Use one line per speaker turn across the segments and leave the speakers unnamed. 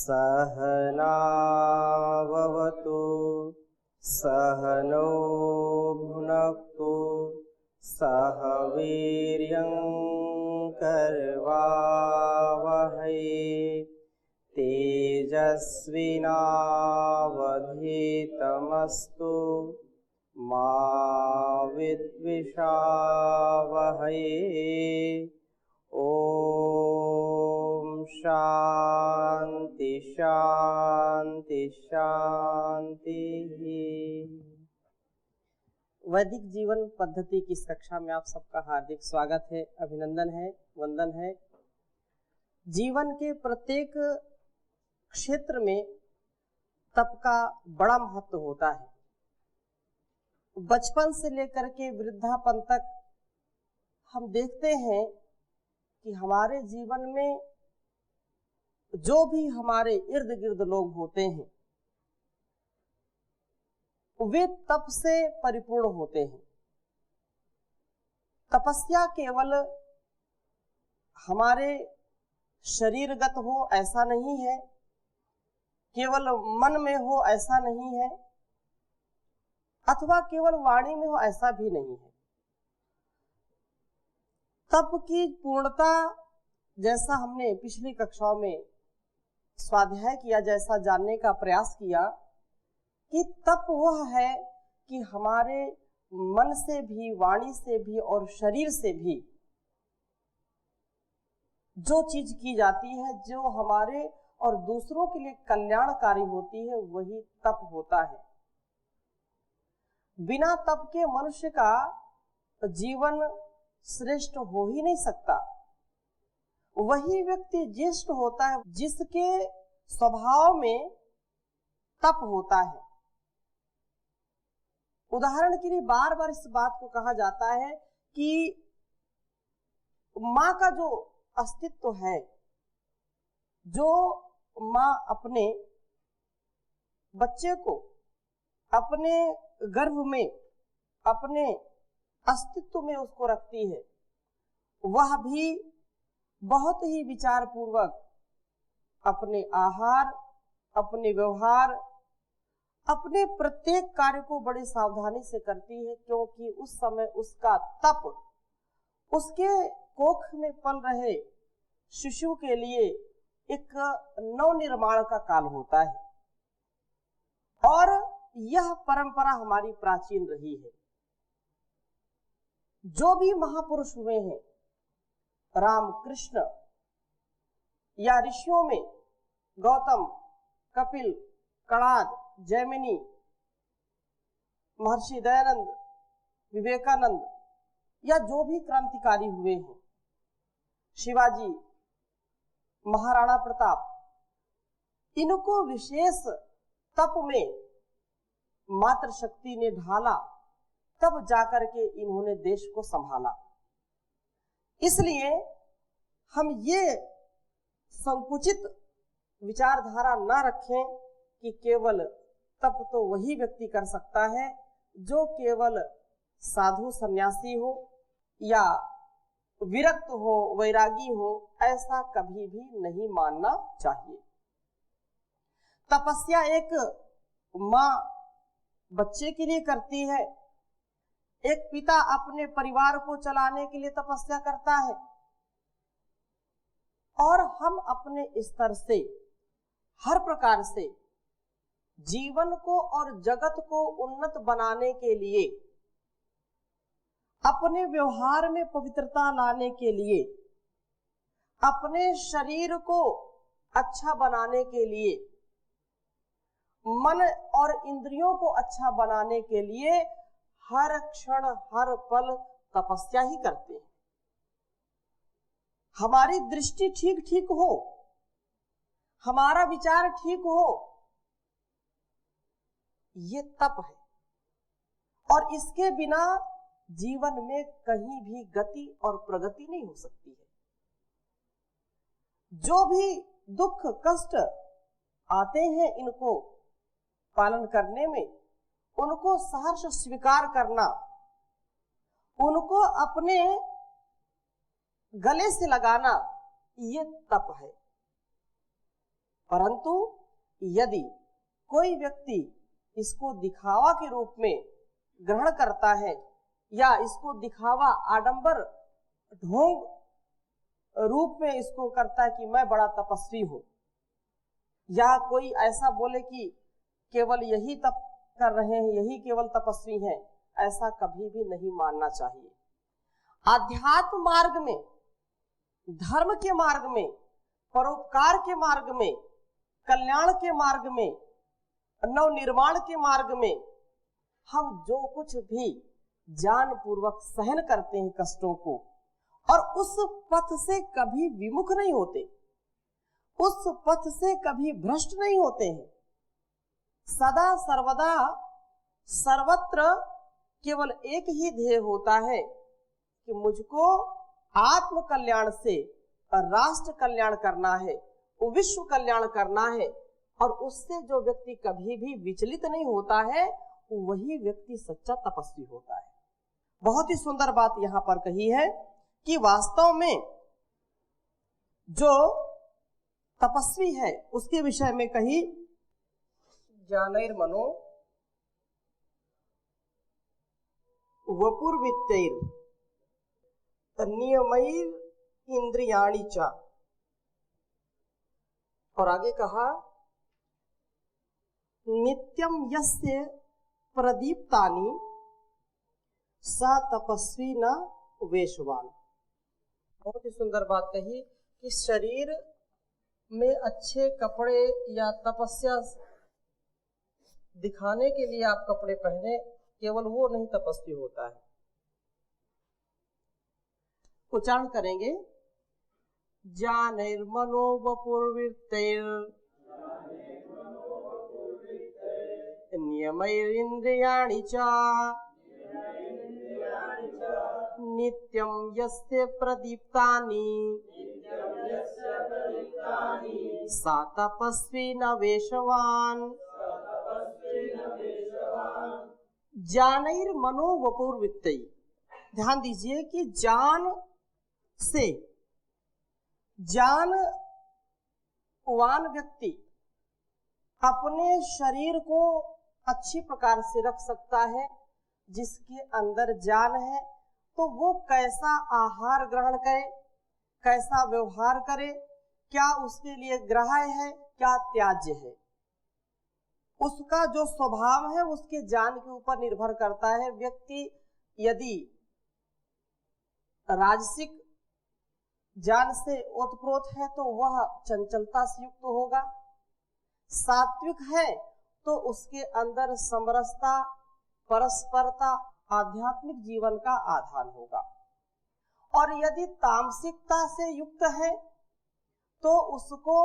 सहनाववतु सहनो भुनक्तु सह वीर्यं करवावहै तेजस्विनावधीतमस्तु मा विद्विषावहै। ओम शांति शांति शांति। वैदिक जीवन पद्धति की इस कक्षा में आप सबका हार्दिक स्वागत है, अभिनंदन है, वंदन है। जीवन के प्रत्येक क्षेत्र में तप का बड़ा महत्व होता है। बचपन से लेकर के वृद्धापन तक हम देखते हैं कि हमारे जीवन में जो भी हमारे इर्द गिर्द लोग होते हैं वे तप से परिपूर्ण होते हैं। तपस्या केवल हमारे शरीरगत हो ऐसा नहीं है, केवल मन में हो ऐसा नहीं है, अथवा केवल वाणी में हो ऐसा भी नहीं है। तप की पूर्णता, जैसा हमने पिछली कक्षाओं में स्वाध्याय किया, जैसा जानने का प्रयास किया कि तप वह है कि हमारे मन से भी, वाणी से भी और शरीर से भी जो चीज की जाती है, जो हमारे और दूसरों के लिए कल्याणकारी होती है, वही तप होता है। बिना तप के मनुष्य का जीवन श्रेष्ठ हो ही नहीं सकता। वही व्यक्ति ज्येष्ठ होता है जिसके स्वभाव में तप होता है। उदाहरण के लिए बार बार इस बात को कहा जाता है कि माँ का जो अस्तित्व है, जो माँ अपने बच्चे को अपने गर्भ में, अपने अस्तित्व में उसको रखती है, वह भी बहुत ही विचार पूर्वक अपने आहार, अपने व्यवहार, अपने प्रत्येक कार्य को बड़ी सावधानी से करती है, क्योंकि उस समय उसका तप उसके कोख में पल रहे शिशु के लिए एक नवनिर्माण का काल होता है। और यह परंपरा हमारी प्राचीन रही है। जो भी महापुरुष हुए हैं, राम, कृष्ण या ऋषियों में गौतम, कपिल, कणाद, जैमिनी, महर्षि दयानंद, विवेकानंद या जो भी क्रांतिकारी हुए हैं, शिवाजी, महाराणा प्रताप, इनको विशेष तप में मातृ शक्ति ने ढाला, तब जाकर के इन्होंने देश को संभाला। इसलिए हम ये संकुचित विचारधारा न रखें कि केवल तप तो वही व्यक्ति कर सकता है जो केवल साधु सन्यासी हो या विरक्त हो, वैरागी हो। ऐसा कभी भी नहीं मानना चाहिए। तपस्या एक माँ बच्चे के लिए करती है, एक पिता अपने परिवार को चलाने के लिए तपस्या करता है, और हम अपने स्तर से हर प्रकार से जीवन को और जगत को उन्नत बनाने के लिए, अपने व्यवहार में पवित्रता लाने के लिए, अपने शरीर को अच्छा बनाने के लिए, मन और इंद्रियों को अच्छा बनाने के लिए हर क्षण हर पल तपस्या ही करते हैं। हमारी दृष्टि ठीक ठीक हो, हमारा विचार ठीक हो, ये तप है। और इसके बिना जीवन में कहीं भी गति और प्रगति नहीं हो सकती है। जो भी दुख कष्ट आते हैं, इनको पालन करने में, उनको सहर्ष स्वीकार करना, उनको अपने गले से लगाना, ये तप है। परंतु यदि कोई व्यक्ति इसको दिखावा के रूप में ग्रहण करता है या इसको दिखावा आडंबर ढोंग रूप में इसको करता है कि मैं बड़ा तपस्वी हूं, या कोई ऐसा बोले कि केवल यही तप कर रहे हैं, यही केवल तपस्वी हैं, ऐसा कभी भी नहीं मानना चाहिए। आध्यात्म मार्ग में, धर्म के मार्ग में, परोपकार के मार्ग में, कल्याण के मार्ग में, नवनिर्माण के मार्ग में हम जो कुछ भी जान पूर्वक सहन करते हैं कष्टों को, और उस पथ से कभी विमुख नहीं होते, उस पथ से कभी भ्रष्ट नहीं होते हैं, सदा सर्वदा सर्वत्र केवल एक ही ध्येय होता है कि मुझको आत्म कल्याण से राष्ट्र कल्याण करना है, विश्व कल्याण करना है। और उससे जो व्यक्ति कभी भी विचलित नहीं होता है, वही व्यक्ति सच्चा तपस्वी होता है। बहुत ही सुंदर बात यहाँ पर कही है कि वास्तव में जो तपस्वी है उसके विषय में कही, ज्ञानैर्मनो वपुर्वित्तैर् नियमैर् इंद्रियाणि च। और आगे कहा, नित्यम यस्य प्रदीप्तानि स तपस्वी न वेशवान। बहुत ही सुंदर बात कही कि शरीर में अच्छे कपड़े या तपस्या दिखाने के लिए आप कपड़े पहने, केवल वो नहीं तपस्वी होता है। उच्चारण करेंगे, ज्ञानैर्मनो वपुर्वित्तैर् नियमैरिन्द्रियाणि च नित्यं यस्य प्रदीप्तानि स तपस्वी न वेशवान। ज्ञानैर्मनो वपुर्वित्तै। ध्यान दीजिए कि ज्ञान से, ज्ञानवान व्यक्ति अपने शरीर को अच्छी प्रकार से रख सकता है। जिसके अंदर ज्ञान है तो वो कैसा आहार ग्रहण करे, कैसा व्यवहार करे, क्या उसके लिए ग्राह्य है, क्या त्याज्य है, उसका जो स्वभाव है उसके ज्ञान के ऊपर निर्भर करता है। व्यक्ति यदि राजसिक ज्ञान से ओतप्रोत है तो वह चंचलता से युक्त होगा, सात्विक है तो उसके अंदर समरसता, परस्परता, आध्यात्मिक जीवन का आधार होगा। और यदि तामसिकता से युक्त है तो उसको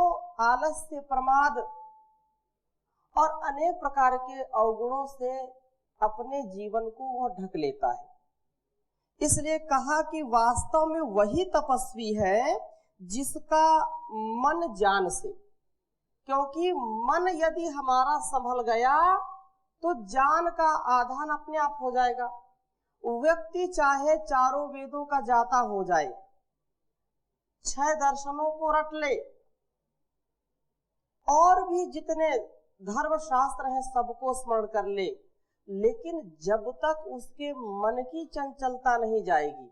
आलस्य, प्रमाद और अनेक प्रकार के अवगुणों से अपने जीवन को वह ढक लेता है। इसलिए कहा कि वास्तव में वही तपस्वी है जिसका मन ज्ञान से, क्योंकि मन यदि हमारा संभल गया तो ज्ञान का आधान अपने आप हो जाएगा। व्यक्ति चाहे चारों वेदों का जाता हो जाए, 6 दर्शनों को रट ले, और भी जितने धर्म शास्त्र हैं सबको स्मरण कर ले, लेकिन जब तक उसके मन की चंचलता नहीं जाएगी,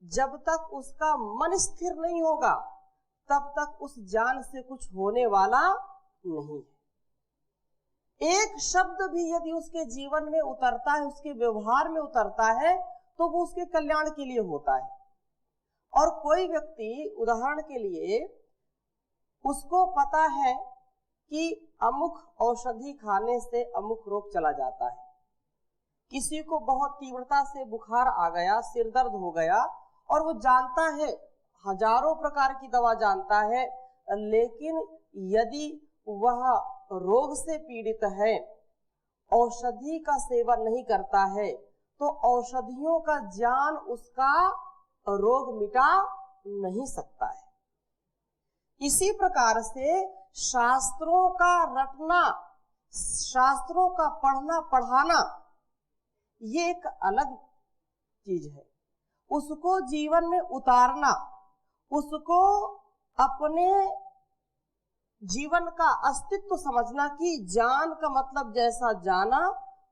जब तक उसका मन स्थिर नहीं होगा, तब तक उस ज्ञान से कुछ होने वाला नहीं है। एक शब्द भी यदि उसके जीवन में उतरता है, उसके व्यवहार में उतरता है, तो वो उसके कल्याण के लिए होता है। और कोई व्यक्ति, उदाहरण के लिए, उसको पता है कि अमुक औषधि खाने से अमुक रोग चला जाता है, किसी को बहुत तीव्रता से बुखार आ गया, सिर दर्द हो गया, और वो जानता है, हजारों प्रकार की दवा जानता है, लेकिन यदि वह रोग से पीड़ित है, औषधि का सेवन नहीं करता है, तो औषधियों का ज्ञान उसका रोग मिटा नहीं सकता है। इसी प्रकार से शास्त्रों का रटना, शास्त्रों का पढ़ना पढ़ाना, ये एक अलग चीज है। उसको जीवन में उतारना, उसको अपने जीवन का अस्तित्व समझना कि जान का मतलब जैसा जाना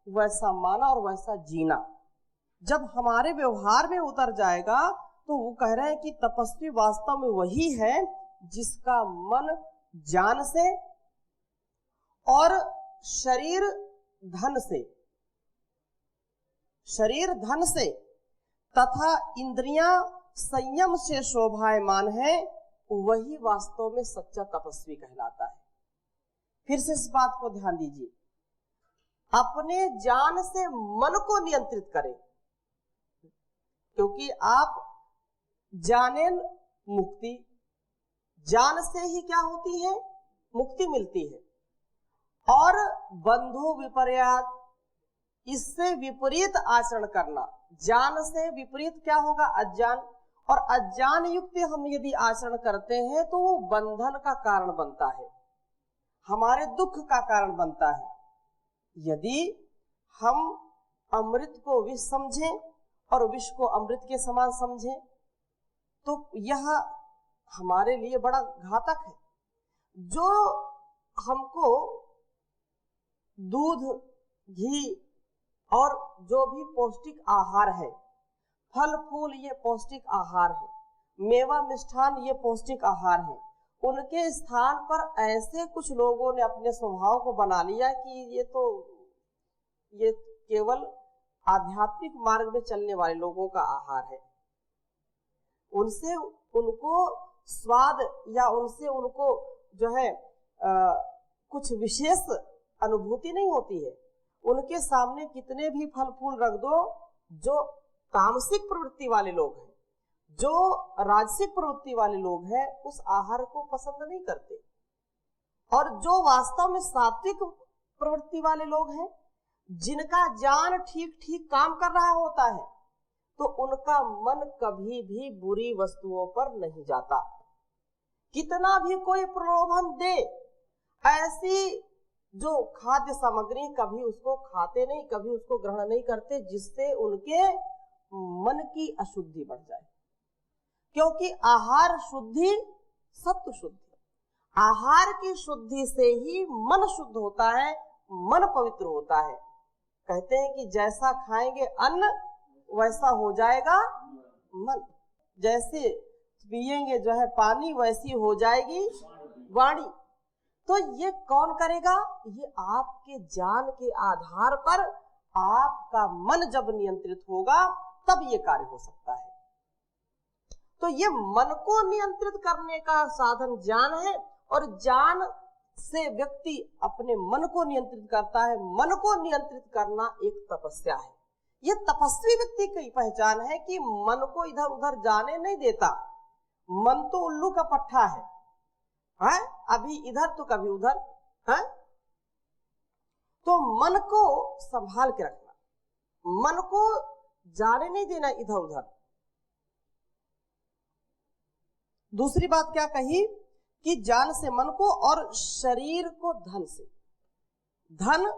वैसा माना और वैसा जीना जब हमारे व्यवहार में उतर जाएगा तो वो कह रहे हैं कि तपस्वी वास्तव में वही है जिसका मन जान से और शरीर धन से तथा इंद्रियां संयम से शोभायमान है, वही वास्तव में सच्चा तपस्वी कहलाता है। फिर से इस बात को ध्यान दीजिए, अपने जान से मन को नियंत्रित करें, क्योंकि आप जाने मुक्ति, जान से ही क्या होती है, मुक्ति मिलती है। और बंधु विपर्यात, इससे विपरीत आचरण करना, जान से विपरीत क्या होगा, अज्ञान, और अज्ञान युक्त हम यदि आचरण करते हैं तो वो बंधन का कारण बनता है, हमारे दुख का कारण बनता है। यदि हम अमृत को विष समझें और विष को अमृत के समान समझें तो यह हमारे लिए बड़ा घातक है। जो हमको दूध, घी और जो भी पौष्टिक आहार है, फल फूल ये पौष्टिक आहार है, मेवा मिष्ठान ये पौष्टिक आहार है, उनके स्थान पर ऐसे कुछ लोगों ने अपने स्वभाव को बना लिया कि ये केवल आध्यात्मिक मार्ग में चलने वाले लोगों का आहार है। उनसे उनको स्वाद या उनसे उनको जो है कुछ विशेष अनुभूति नहीं होती है। उनके सामने कितने भी फल फूल रख दो, जो तामसिक प्रवृत्ति वाले लोग हैं, जो राजसिक प्रवृत्ति वाले लोग हैं, उस आहार को पसंद नहीं करते। और जो वास्तव में सात्विक प्रवृत्ति वाले लोग हैं, जिनका जान ठीक ठीक काम कर रहा होता है, तो उनका मन कभी भी बुरी वस्तुओं पर नहीं जाता। कितना भी कोई प्रलोभन दे, ऐसी जो खाद्य सामग्री कभी उसको खाते नहीं, कभी उसको ग्रहण नहीं करते, जिससे उनके मन की अशुद्धि बढ़ जाए। क्योंकि आहार शुद्धि सत्व शुद्धि, आहार की शुद्धि से ही मन शुद्ध होता है, मन पवित्र होता है। कहते हैं कि जैसा खाएंगे अन्न वैसा हो जाएगा मन, जैसे पिएंगे जो है पानी वैसी हो जाएगी वाणी। तो ये कौन करेगा, ये आपके ज्ञान के आधार पर आपका मन जब नियंत्रित होगा तब ये कार्य हो सकता है। तो ये मन को नियंत्रित करने का साधन ज्ञान है, और ज्ञान से व्यक्ति अपने मन को नियंत्रित करता है। मन को नियंत्रित करना एक तपस्या है। ये तपस्वी व्यक्ति की पहचान है कि मन को इधर उधर जाने नहीं देता। मन तो उल्लू का पट्टा है, अभी इधर तो कभी उधर है। तो मन को संभाल के रखना, मन को जाने नहीं देना इधर उधर। दूसरी बात क्या कही कि जान से मन को और शरीर को धन से। धन,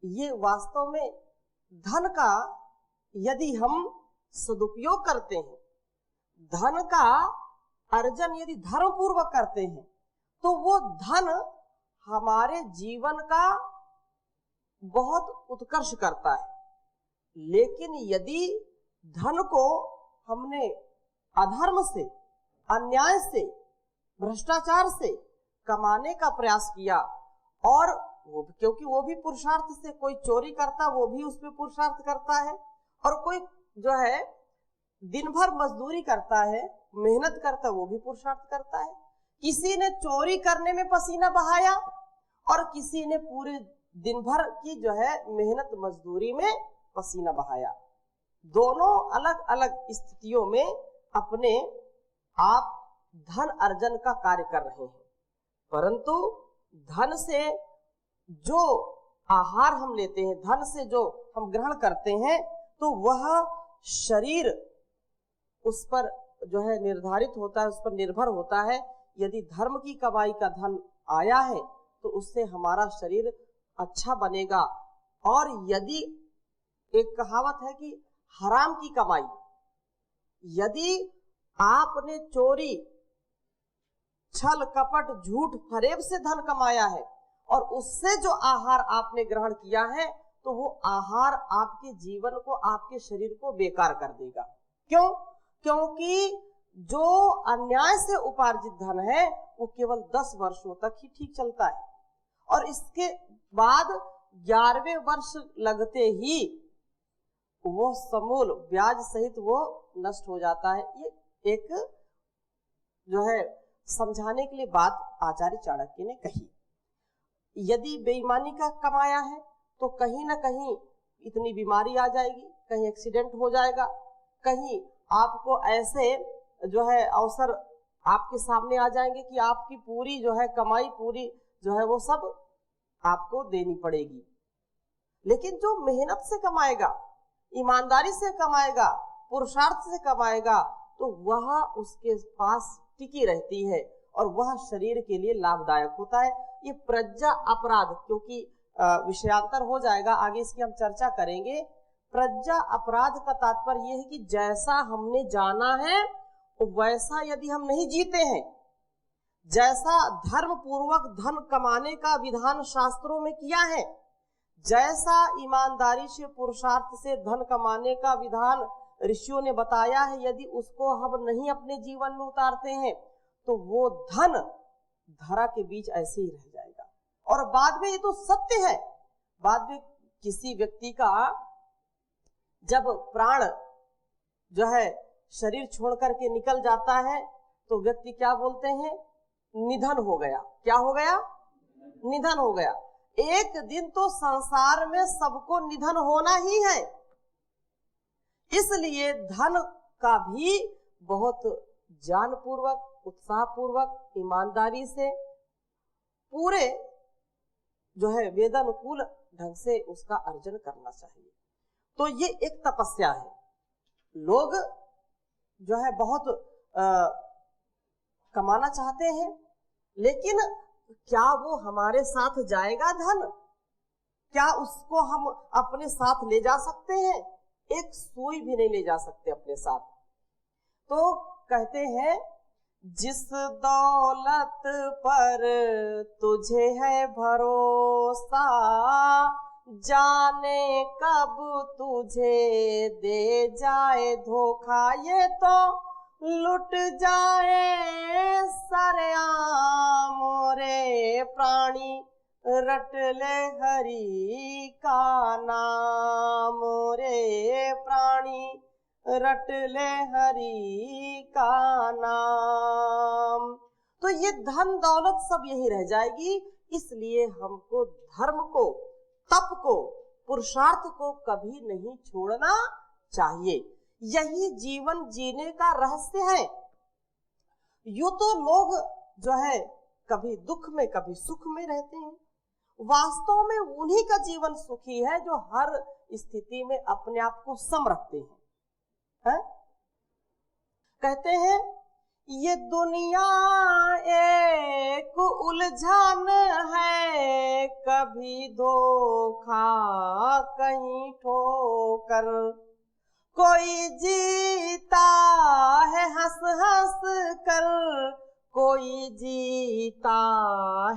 ये वास्तव में धन का यदि हम सदुपयोग करते हैं, धन का अर्जन यदि धर्म पूर्वक करते हैं, तो वो धन हमारे जीवन का बहुत उत्कर्ष करता है। लेकिन यदि धन को हमने अधर्म से, अन्याय से, भ्रष्टाचार से कमाने का प्रयास किया, और वो क्योंकि वो भी पुरुषार्थ से, कोई चोरी करता वो भी उसमें पुरुषार्थ करता है, और कोई जो है दिन भर मजदूरी करता है, मेहनत करता, वो भी पुरुषार्थ करता है। किसी ने चोरी करने में पसीना बहाया और किसी ने पूरे दिन भर की जो है मेहनत मजदूरी में पसीना बहाया। दोनों अलग अलग स्थितियों में अपने आप धन अर्जन का कार्य कर रहे हैं, परंतु धन से जो आहार हम लेते हैं, धन से जो हम ग्रहण करते हैं, तो वह शरीर उस पर जो है निर्धारित होता है, उस पर निर्भर होता है। यदि धर्म की कमाई का धन आया है तो उससे हमारा शरीर अच्छा बनेगा, और यदि एक कहावत है कि हराम की कमाई, यदि आपने चोरी छल कपट झूठ फरेब से धन कमाया है और उससे जो आहार आपने ग्रहण किया है तो वो आहार आपके जीवन को, आपके शरीर को बेकार कर देगा। क्यों? क्योंकि जो अन्याय से उपार्जित धन है वो केवल 10 वर्षों तक ही ठीक चलता है और इसके बाद 11वें वर्ष लगते ही वो समूल ब्याज सहित वो नष्ट हो जाता है। ये एक जो है समझाने के लिए बात आचार्य चाणक्य ने कही। यदि बेईमानी का कमाया है तो कहीं ना कहीं इतनी बीमारी आ जाएगी, कहीं एक्सीडेंट हो जाएगा, कहीं आपको ऐसे जो है अवसर आपके सामने आ जाएंगे कि आपकी पूरी जो है कमाई पूरी जो है वो सब आपको देनी पड़ेगी। लेकिन जो मेहनत से कमाएगा, ईमानदारी से कमाएगा, पुरुषार्थ से कमाएगा तो वह उसके पास टिकी रहती है और वह शरीर के लिए लाभदायक होता है। ये प्रज्ञा अपराध, क्योंकि विषयांतर हो जाएगा, आगे इसकी हम चर्चा करेंगे। प्रज्ञा अपराध का तात्पर्य यह है कि जैसा हमने जाना है वैसा यदि हम नहीं जीते हैं, जैसा धर्म पूर्वक धन कमाने का विधान शास्त्रों में किया है, जैसा ईमानदारी से पुरुषार्थ से धन कमाने का विधान ऋषियों ने बताया है, यदि उसको हम नहीं अपने जीवन में उतारते हैं तो वो धन धरा के बीच ऐसे ही रह जाएगा। और बाद में ये तो सत्य है, बाद में किसी व्यक्ति का जब प्राण जो है शरीर छोड़ करके निकल जाता है तो व्यक्ति क्या बोलते हैं? निधन हो गया। क्या हो गया? निधन हो गया। एक दिन तो संसार में सबको निधन होना ही है, इसलिए धन का भी बहुत ज्ञान पूर्वक, उत्साह पूर्वक, ईमानदारी से पूरे जो है वेदानुकूल ढंग से उसका अर्जन करना चाहिए। तो ये एक तपस्या है। लोग जो है बहुत कमाना चाहते हैं, लेकिन क्या वो हमारे साथ जाएगा धन? क्या उसको हम अपने साथ ले जा सकते हैं? एक सुई भी नहीं ले जा सकते अपने साथ। तो कहते हैं जिस दौलत पर तुझे है भरोसा, जाने कब तुझे दे जाए धोखा, ये तो लुट जाए सरेआम रे प्राणी, रट ले हरि का नाम रे प्राणी, रट ले हरि का नाम। तो ये धन दौलत सब यही रह जाएगी, इसलिए हमको धर्म को, तप को, पुरुषार्थ को कभी नहीं छोड़ना चाहिए। यही जीवन जीने का रहस्य है। यूं तो लोग जो है कभी दुख में कभी सुख में रहते हैं, वास्तव में उन्हीं का जीवन सुखी है जो हर स्थिति में अपने आप को सम रखते हैं। कहते हैं ये दुनिया एक उलझन है, कभी धोखा कहीं ठोकर, कोई जीता है हंस हंस कर, कोई जीता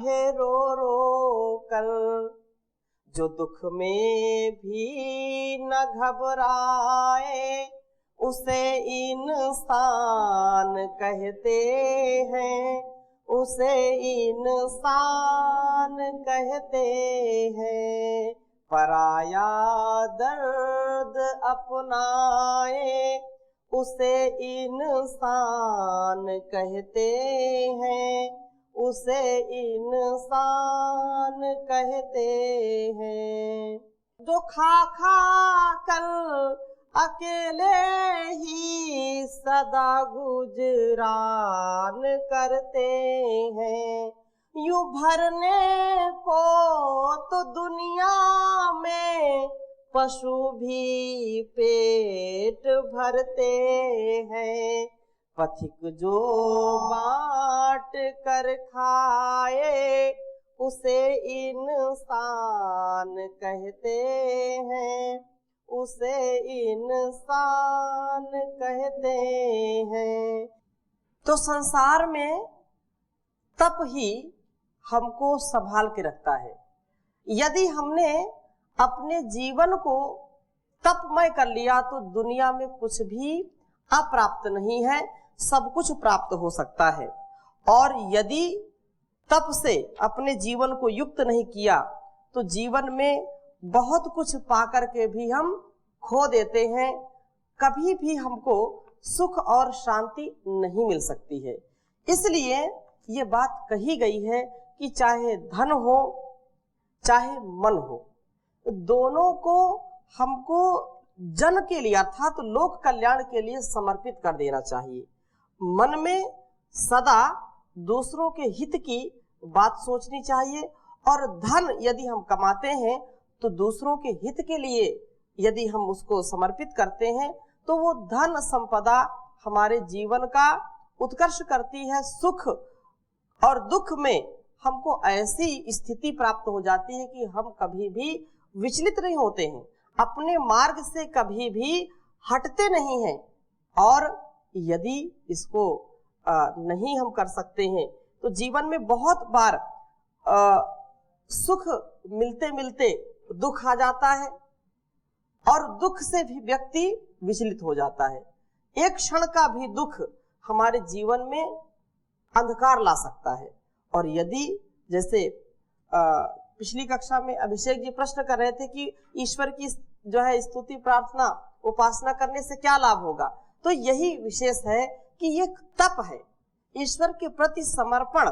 है रो रो कर, जो दुख में भी न घबराए उसे इंसान कहते हैं, उसे इंसान कहते हैं। पराया दर्द अपनाए उसे इंसान कहते हैं, उसे इंसान कहते हैं। जो खा खा कर अकेले ही सदा गुजरान करते हैं, यूं भरने को तो दुनिया में पशु भी पेट भरते हैं, पथिक जो बांट कर खाए उसे इंसान कहते हैं, उसे इंसान कहते हैं। तो संसार में तप ही हमको संभाल के रखता है। यदि हमने अपने जीवन को तपमय कर लिया तो दुनिया में कुछ भी अप्राप्त नहीं है, सब कुछ प्राप्त हो सकता है। और यदि तप से अपने जीवन को युक्त नहीं किया तो जीवन में बहुत कुछ पाकर के भी हम खो देते हैं, कभी भी हमको सुख और शांति नहीं मिल सकती है। इसलिए ये बात कही गई है कि चाहे धन हो चाहे मन हो, दोनों को हमको जन के लिए अर्थात तो लोक कल्याण के लिए समर्पित कर देना चाहिए। मन में सदा दूसरों के हित की बात सोचनी चाहिए, और धन यदि हम कमाते हैं तो दूसरों के हित के लिए यदि हम उसको समर्पित करते हैं तो वो धन संपदा हमारे जीवन का उत्कर्ष करती है। सुख और दुख में हमको ऐसी स्थिति प्राप्त हो जाती है कि हम कभी भी विचलित नहीं होते हैं, अपने मार्ग से कभी भी हटते नहीं हैं। और यदि इसको नहीं हम कर सकते हैं तो जीवन में बहुत बार सुख मिलते मिलते दुख आ जाता है, और दुख से भी व्यक्ति विचलित हो जाता है। एक क्षण का भी दुख हमारे जीवन में अंधकार ला सकता है। और यदि जैसे पिछली कक्षा में अभिषेक जी प्रश्न कर रहे थे कि ईश्वर की जो है स्तुति प्रार्थना उपासना करने से क्या लाभ होगा, तो यही विशेष है कि ये तप है, ईश्वर के प्रति समर्पण,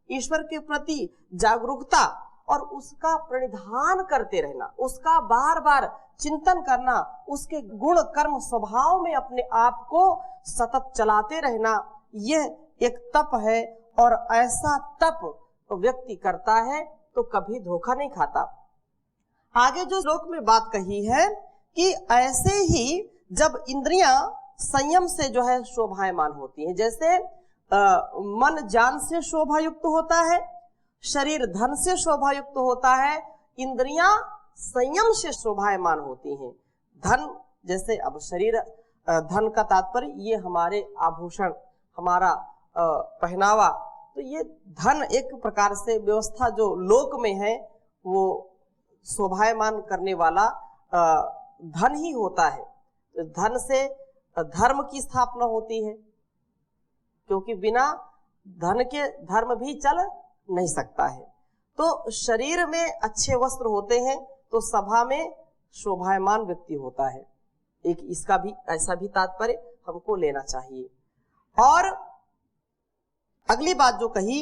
ईश्वर के प्रति जागरूकता और उसका प्रणिधान करते रहना, उसका बार बार चिंतन करना, उसके गुण कर्म स्वभाव में अपने आप को सतत चलाते रहना, यह एक तप है। और ऐसा तप व्यक्ति करता है तो कभी धोखा नहीं खाता। आगे जो श्लोक में बात कही है कि ऐसे ही जब इंद्रियां संयम से जो है शोभायमान होती हैं, जैसे मन ज्ञान से शोभा युक्त होता है, शरीर धन से शोभा युक्त होता है, इंद्रियां संयम से शोभायमान होती हैं। धन जैसे, अब शरीर धन का तात्पर्य ये हमारे आभूषण, हमारा पहनावा, तो ये धन एक प्रकार से व्यवस्था जो लोक में है वो शोभायमान करने वाला धन ही होता है। तो धन से धर्म की स्थापना होती है, क्योंकि बिना धन के धर्म भी चल नहीं सकता है। तो शरीर में अच्छे वस्त्र होते हैं तो सभा में शोभायमान व्यक्ति होता है, एक इसका भी ऐसा भी तात्पर्य हमको लेना चाहिए। और अगली बात जो कही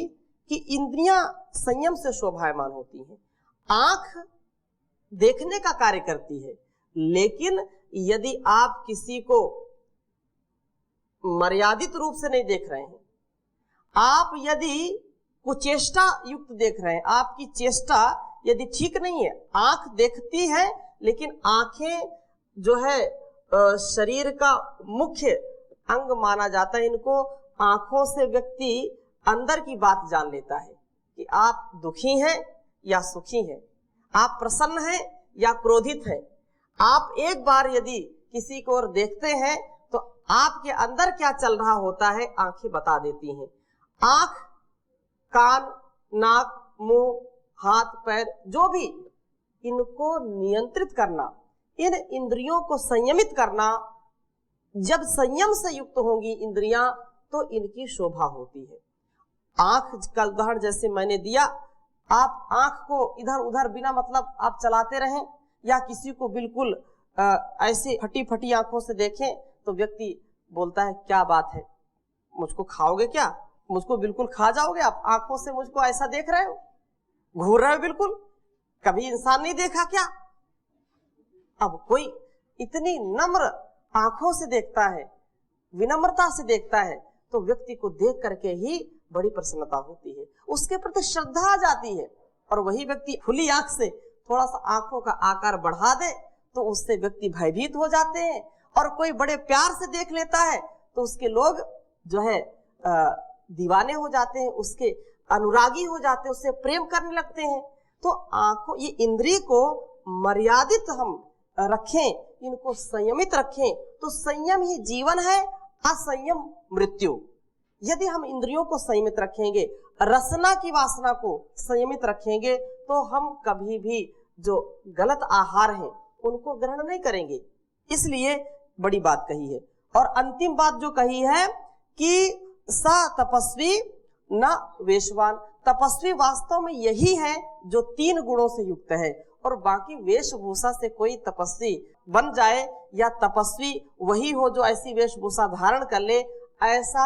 कि इंद्रियां संयम से शोभायमान होती हैं। आंख देखने का कार्य करती है, लेकिन यदि आप किसी को मर्यादित रूप से नहीं देख रहे हैं, आप यदि कुचेष्टा युक्त देख रहे हैं, आपकी चेष्टा यदि ठीक नहीं है, आंख देखती है लेकिन आंखें जो है शरीर का मुख्य अंग माना जाता है, इनको आंखों से व्यक्ति अंदर की बात जान लेता है कि आप दुखी हैं या सुखी हैं, आप प्रसन्न हैं या क्रोधित हैं। आप एक बार यदि किसी को और देखते हैं तो आपके अंदर क्या चल रहा होता है आंखें बता देती हैं। आंख, कान, नाक, मुंह, हाथ, पैर, जो भी, इनको नियंत्रित करना, इन इंद्रियों को संयमित करना, जब संयम से युक्त होंगी इंद्रियां तो इनकी शोभा होती है। आंख का उदाहरण जैसे मैंने दिया, आप आंख को इधर उधर बिना मतलब आप चलाते रहें या किसी को बिल्कुल ऐसे फटी फटी आंखों से देखें तो व्यक्ति बोलता है क्या बात है, मुझको खाओगे क्या, मुझको बिल्कुल खा जाओगे आप, आंखों से मुझको ऐसा देख रहे हो, घूर रहे हो बिल्कुल, कभी इंसान नहीं देखा क्या। अब कोई इतनी नम्र आंखों से देखता है, विनम्रता से देखता है, तो व्यक्ति को देख करके ही बड़ी प्रसन्नता होती है, उसके प्रति श्रद्धा आ जाती है। और वही व्यक्ति खुली आंख से थोड़ा सा आंखों का आकार बढ़ा दे तो उससे व्यक्ति भयभीत हो जाते हैं, और कोई बड़े प्यार से देख लेता है तो उसके लोग जो है दीवाने हो जाते हैं, उसके अनुरागी हो जाते हैं, उससे प्रेम करने लगते हैं। तो आंखों, ये इंद्रिय को मर्यादित हम रखें, इनको संयमित रखें, तो संयम ही जीवन है, असंयम मृत्यु। यदि हम इंद्रियों को संयमित रखेंगे, रसना की वासना को संयमित रखेंगे, तो हम कभी भी जो गलत आहार हैं उनको ग्रहण नहीं करेंगे। इसलिए बड़ी बात कही है। और अंतिम बात जो कही है कि स तपस्वी न वेशवान, तपस्वी वास्तव में यही है जो 3 गुणों से युक्त है। और बाकी वेशभूषा से कोई तपस्वी बन जाए या तपस्वी वही हो जो ऐसी वेशभूषा धारण कर ले, ऐसा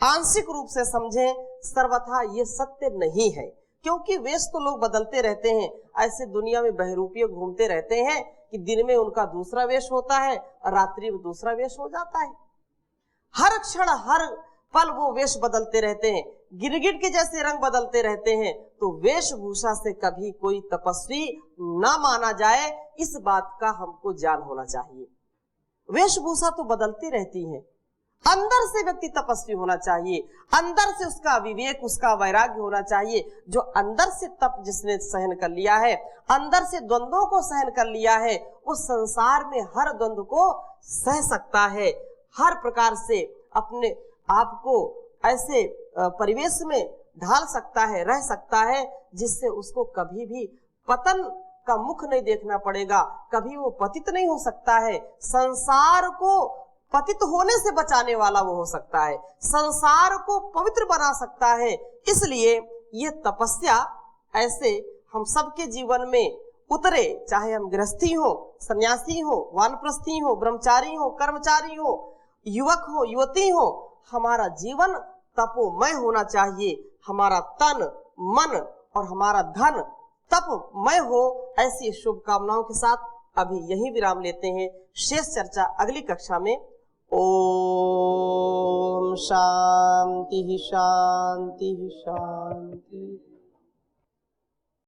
आंशिक रूप से समझें, सर्वथा ये सत्य नहीं है। क्योंकि वेश तो लोग बदलते रहते हैं, ऐसे दुनिया में बहरूपिये घूमते रहते हैं कि दिन में उनका दूसरा वेश होता है और रात्रि में दूसरा वेश हो जाता है। हर क्षण हर पल वो वेश बदलते रहते हैं, गिरगिट के जैसे रंग बदलते रहते हैं। तो वेशभूषा से कभी कोई तपस्वी ना माना जाए, इस बात का हमको ज्ञान होना चाहिए। वेशभूषा तो बदलती रहती है, अंदर से व्यक्ति तपस्वी होना चाहिए, अंदर से उसका विवेक, उसका वैराग्य होना चाहिए। जो अंदर से तप जिसने सहन कर लिया है, अंदर से द्वंद्वों को सहन कर लिया है, उस संसार में हर द्वंद्व को सह सकता है, हर प्रकार से अपने आप को ऐसे परिवेश में ढाल सकता है, रह सकता है, जिससे उसको कभी भी पतन का मुख नहीं देखना पड़ेगा, कभी वो पतित नहीं हो सकता है। संसार को पतित होने से बचाने वाला वो हो सकता है, संसार को पवित्र बना सकता है। इसलिए ये तपस्या ऐसे हम सबके जीवन में उतरे, चाहे हम गृहस्थी हो, सन्यासी हो, वानप्रस्थी हो, ब्रह्मचारी हो, कर्मचारी हो, युवक हो, युवती हो, हमारा जीवन तपोमय होना चाहिए। हमारा तन, मन और हमारा धन तपमय हो। ऐसी शुभकामनाओं के साथ अभी यही विराम लेते हैं। शेष चर्चा अगली कक्षा में। ओम शांति शांति शांति।